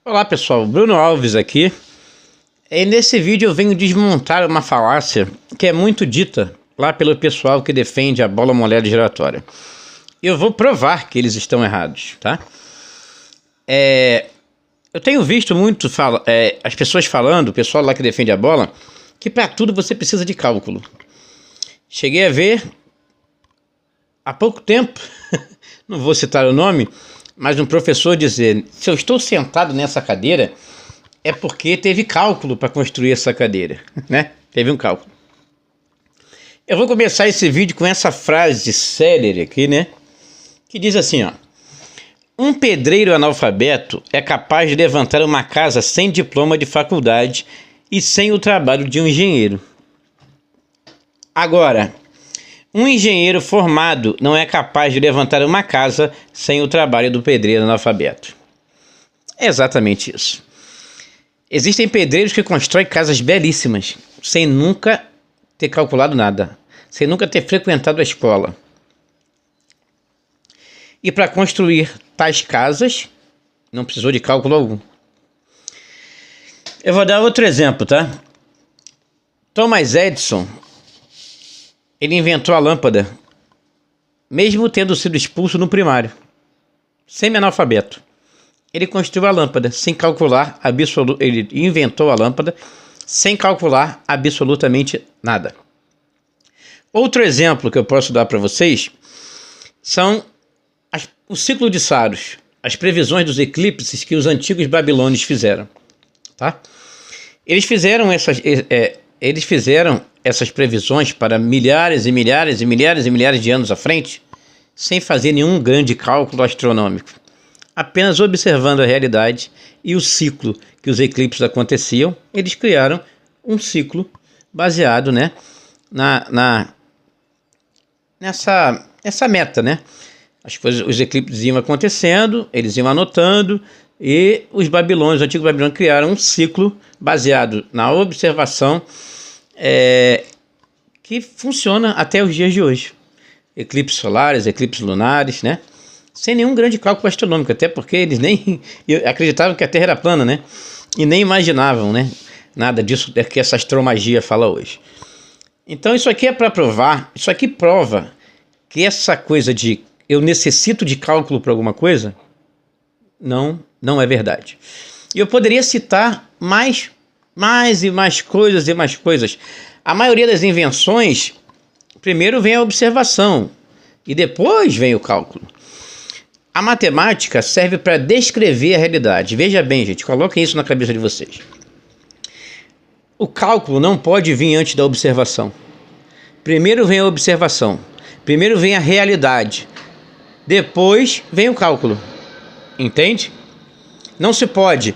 Olá pessoal, Bruno Alves aqui. E nesse vídeo eu venho desmontar uma falácia que é muito dita lá pelo pessoal que defende a bola molhada giratória. Eu vou provar que eles estão errados, tá? Eu tenho visto muito as pessoas falando, o pessoal lá que defende a bola, que para tudo você precisa de cálculo. Cheguei a ver há pouco tempo, não vou citar o nome, mas um professor dizer: se eu estou sentado nessa cadeira, é porque teve cálculo para construir essa cadeira, né? Teve um cálculo. Eu vou começar esse vídeo com essa frase célere aqui, né? Que diz assim, ó: um pedreiro analfabeto é capaz de levantar uma casa sem diploma de faculdade e sem o trabalho de um engenheiro. Agora, um engenheiro formado não é capaz de levantar uma casa sem o trabalho do pedreiro analfabeto. É exatamente isso. Existem pedreiros que constroem casas belíssimas, sem nunca ter calculado nada, sem nunca ter frequentado a escola. E para construir tais casas, não precisou de cálculo algum. Eu vou dar outro exemplo, tá? Thomas Edison, ele inventou a lâmpada, mesmo tendo sido expulso no primário, semi-analfabeto. Ele construiu a lâmpada sem calcular ele inventou a lâmpada sem calcular absolutamente nada. Outro exemplo que eu posso dar para vocês são o ciclo de Saros, as previsões dos eclipses que os antigos babilônios fizeram, tá? Eles fizeram essas previsões para milhares e milhares e milhares e milhares de anos à frente, sem fazer nenhum grande cálculo astronômico, apenas observando a realidade e o ciclo que os eclipses aconteciam. Eles criaram um ciclo baseado, né, nessa meta, né? Os eclipses iam acontecendo, eles iam anotando, e os antigos babilônios criaram um ciclo baseado na observação que funciona até os dias de hoje. Eclipses solares, eclipses lunares, né? Sem nenhum grande cálculo astronômico, até porque eles nem acreditavam que a Terra era plana, né? E nem imaginavam, né? Nada disso que essa astromagia fala hoje. Então isso aqui é para provar, isso aqui prova que essa coisa de eu necessito de cálculo para alguma coisa, não é verdade. E eu poderia citar mais e mais coisas e mais coisas. A maioria das invenções, primeiro vem a observação e depois vem o cálculo. A matemática serve para descrever a realidade. Veja bem, gente, coloquem isso na cabeça de vocês. O cálculo não pode vir antes da observação. Primeiro vem a observação, primeiro vem a realidade, depois vem o cálculo. Entende? Não se pode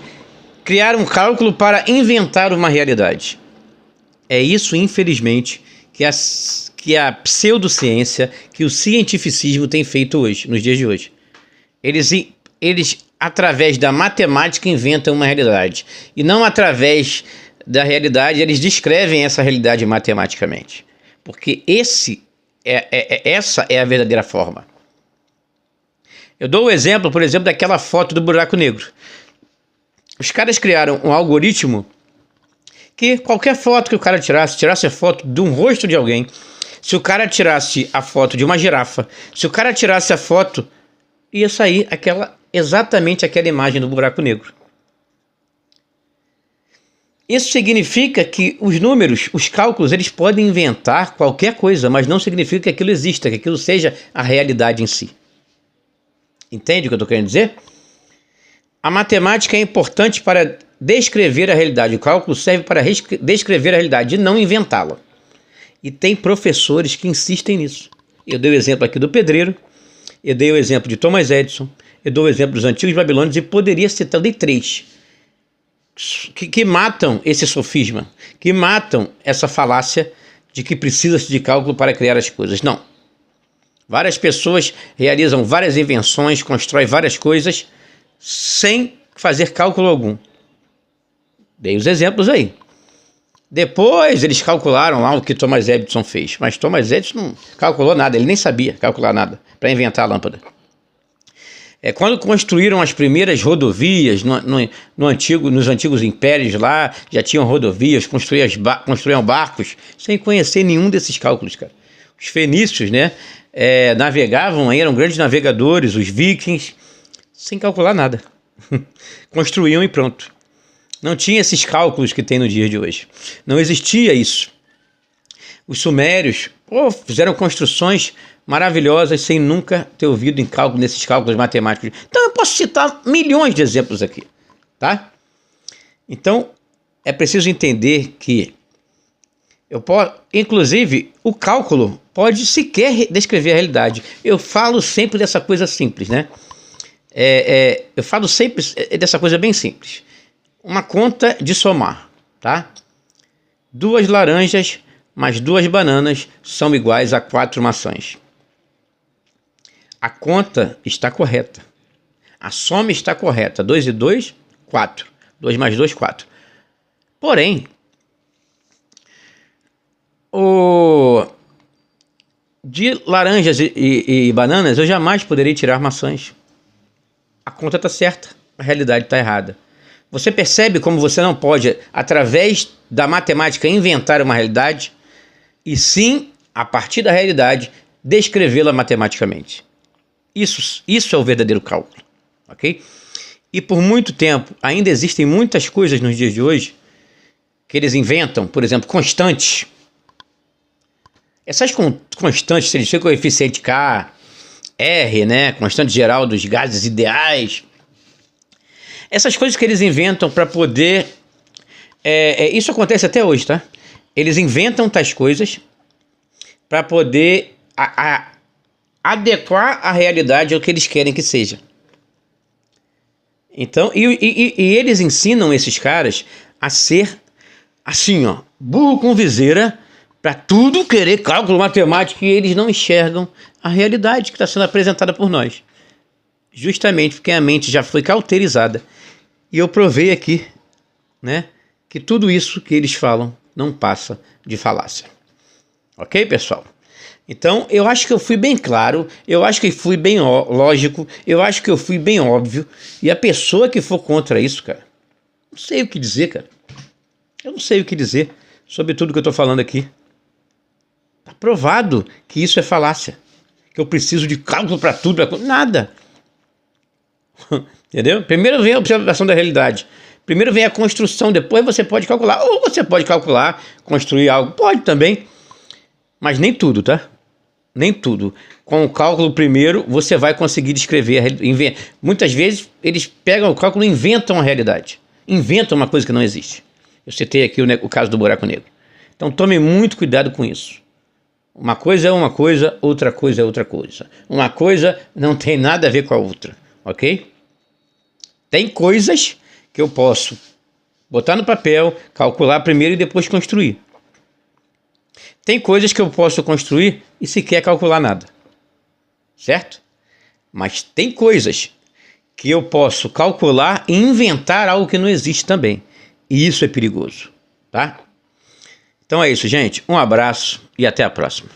criar um cálculo para inventar uma realidade. É isso, infelizmente, que a pseudociência, que o cientificismo tem feito hoje, nos dias de hoje. Eles, através da matemática, inventam uma realidade. E não através da realidade, eles descrevem essa realidade matematicamente. Porque essa é a verdadeira forma. Eu dou o exemplo, por exemplo, daquela foto do buraco negro. Os caras criaram um algoritmo que qualquer foto que o cara tirasse a foto de um rosto de alguém, se o cara tirasse a foto de uma girafa, se o cara tirasse a foto, ia sair exatamente aquela imagem do buraco negro. Isso significa que os números, os cálculos, eles podem inventar qualquer coisa, mas não significa que aquilo exista, que aquilo seja a realidade em si. Entende o que eu estou querendo dizer? A matemática é importante para descrever a realidade. O cálculo serve para descrever a realidade e não inventá-la. E tem professores que insistem nisso. Eu dei o exemplo aqui do pedreiro, eu dei o exemplo de Thomas Edison, eu dou o exemplo dos antigos babilônios e poderia citar, dei três, que matam esse sofisma, que matam essa falácia de que precisa-se de cálculo para criar as coisas. Não. Várias pessoas realizam várias invenções, constroem várias coisas sem fazer cálculo algum. Dei os exemplos aí. Depois eles calcularam lá o que Thomas Edison fez, mas Thomas Edison não calculou nada, ele nem sabia calcular nada para inventar a lâmpada. Quando construíram as primeiras rodovias nos antigos impérios lá, já tinham rodovias, construíam barcos, sem conhecer nenhum desses cálculos, cara. Os fenícios, né, navegavam, eram grandes navegadores, os vikings, sem calcular nada. Construíam e pronto. Não tinha esses cálculos que tem no dia de hoje. Não existia isso. Os sumérios fizeram construções maravilhosas sem nunca ter ouvido nesses cálculos matemáticos. Então eu posso citar milhões de exemplos aqui, tá? Então é preciso entender que inclusive o cálculo pode sequer descrever a realidade. Eu falo sempre dessa coisa simples, né? Eu falo sempre dessa coisa bem simples. Uma conta de somar, tá? 2 laranjas mais 2 bananas são iguais a 4 maçãs. A conta está correta. A soma está correta. 2 e 2, 4. 2 mais 2, 4. Porém, de laranjas e bananas, eu jamais poderei tirar maçãs. A conta está certa, a realidade está errada. Você percebe como você não pode, através da matemática, inventar uma realidade e sim, a partir da realidade, descrevê-la matematicamente. Isso é o verdadeiro cálculo, ok? E por muito tempo, ainda existem muitas coisas nos dias de hoje que eles inventam, por exemplo, constantes. Essas constantes, se eles têm coeficiente K, R, né, constante geral dos gases ideais, essas coisas que eles inventam para poder... isso acontece até hoje, tá? Eles inventam tais coisas para poder adequar a realidade ao que eles querem que seja. Então, e eles ensinam esses caras a ser assim, ó, burro com viseira, para tudo querer cálculo matemático, e eles não enxergam a realidade que está sendo apresentada por nós. Justamente porque a mente já foi cauterizada. E eu provei aqui, né, que tudo isso que eles falam não passa de falácia. Ok, pessoal? Então, eu acho que eu fui bem claro, eu acho que fui bem lógico, eu acho que eu fui bem óbvio, e a pessoa que for contra isso, cara, não sei o que dizer, cara. Eu não sei o que dizer sobre tudo que eu estou falando aqui. Está provado que isso é falácia, que eu preciso de cálculo para tudo, nada. Entendeu? Primeiro vem a observação da realidade. Primeiro vem a construção, depois você pode calcular. Ou você pode calcular, construir algo. Pode também. Mas nem tudo, tá? Nem tudo. Com o cálculo primeiro, você vai conseguir descrever. Muitas vezes, eles pegam o cálculo e inventam a realidade. Inventam uma coisa que não existe. Eu citei aqui o caso do buraco negro. Então tome muito cuidado com isso. Uma coisa é uma coisa, outra coisa é outra coisa. Uma coisa não tem nada a ver com a outra. Ok? Tem coisas que eu posso botar no papel, calcular primeiro e depois construir. Tem coisas que eu posso construir e sequer calcular nada. Certo? Mas tem coisas que eu posso calcular e inventar algo que não existe também. E isso é perigoso. Tá? Então é isso, gente. Um abraço e até a próxima.